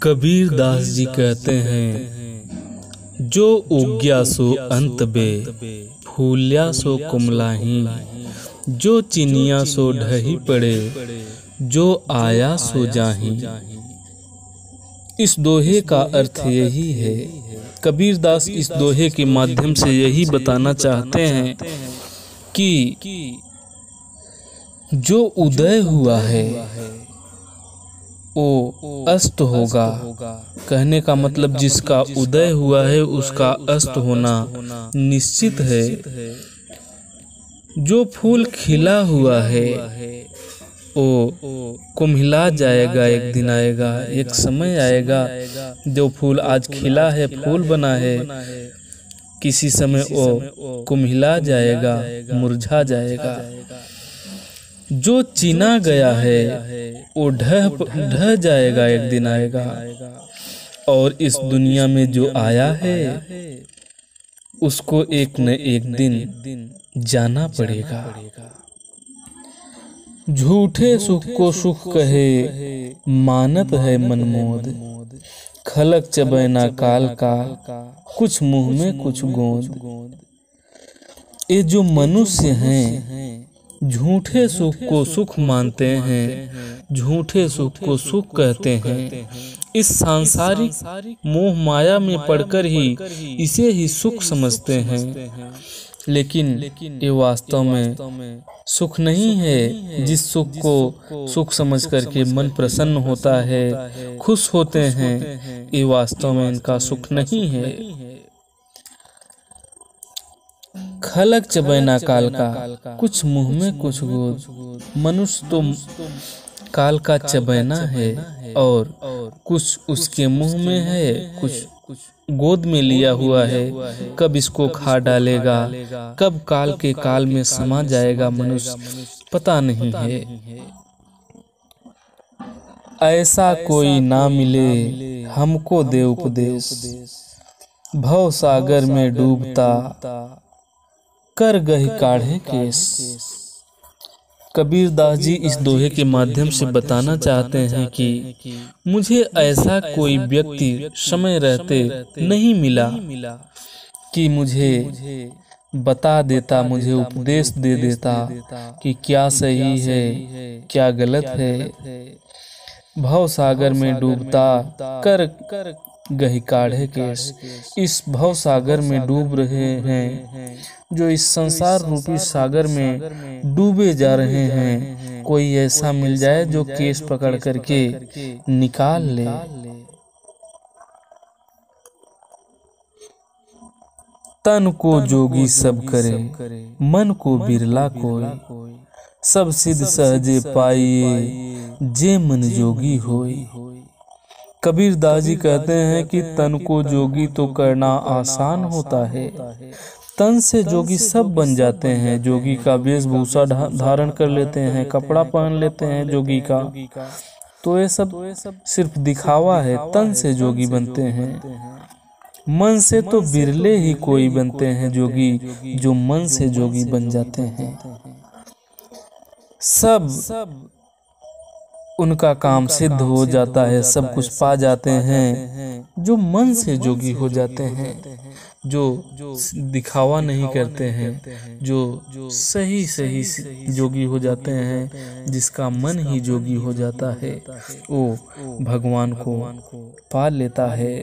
कबीर दास जी कहते हैं, जो उग्या सो अंत बे, फूल्या सो कुमलाही, जो चिनिया सो ढही पड़े, जो आया सो जाही। इस दोहे का अर्थ यही है। कबीर दास इस दोहे के माध्यम से यही बताना चाहते हैं कि जो उदय हुआ है वो अस्त होगा। कहने का मतलब जिसका उदय हुआ है उसका अस्त होना निश्चित है। जो फूल खिला हुआ है वो कुम्हिला जाएगा, एक दिन आएगा, एक समय आएगा। जो फूल आज खिला है, फूल बना है, किसी समय वो कुम्हिला जाएगा, मुरझा जाएगा। जो चीना गया है वो ढह जाएगा, एक दिन आएगा। और इस दुनिया में जो आया है उसको एक न एक दिन जाना पड़ेगा। झूठे सुख को सुख कहे, मानत है मनमोद। खलक चबैना काल का, कुछ मुंह में कुछ गोंद। ये जो मनुष्य हैं झूठे सुख को सुख मानते हैं, झूठे सुख को सुख कहते हैं। इस सांसारिक मोह माया में पड़कर ही इसे ही सुख समझते हैं, लेकिन ये वास्तव में सुख नहीं है। जिस सुख को सुख समझ करके मन प्रसन्न होता है, खुश होते हैं, ये वास्तव में इनका सुख नहीं है। खलक चबैना काल का, कुछ मुंह में कुछ गोद। मनुष्य तो काल का चबैना है और कुछ उसके मुंह में है, कुछ गोद में लिया हुआ है। कब इसको खा डालेगा, कब काल के काल में समा जाएगा मनुष्य, पता नहीं है। ऐसा कोई ना मिले हमको दे उपदेश, भव सागर में डूबता कर गही काढ़े केस। कबीर दास जी इस दोहे के माध्यम से बताना चाहते हैं कि मुझे ऐसा कोई व्यक्ति समय रहते नहीं मिला कि मुझे बता देता, मुझे उपदेश दे देता कि क्या सही है क्या गलत है। भव सागर में डूबता कर गही काढ़े केस। इस भव सागर में डूब रहे हैं, जो इस संसार रूपी सागर में डूबे जा रहे हैं, कोई ऐसा मिल जाए जो केस पकड़ करके निकाल ले। तन को जोगी सब करे, मन को बिरला कोई। सब सिद्ध सहजे पाइए, जे मन जोगी होई। कबीर दास जी कहते हैं कि तन को जोगी तो करना आसान होता है। तन से जोगी सब बन जाते हैं। जोगी का वेशभूषा धारण कर लेते हैं, कपड़ा पहन लेते हैं जोगी का, तो ये सब सिर्फ दिखावा है। तन से जोगी बनते हैं, मन से तो बिरले ही कोई बनते हैं जोगी, जो मन से जोगी बन जाते हैं। सब उनका काम सिद्ध हो जाता है, सब कुछ पा जाते हैं जो मन से जोगी हो जाते हैं, जो दिखावा नहीं करते हैं, जो सही सही जोगी हो जाते हैं। जिसका मन ही जोगी हो जाता है वो भगवान को पा लेता है।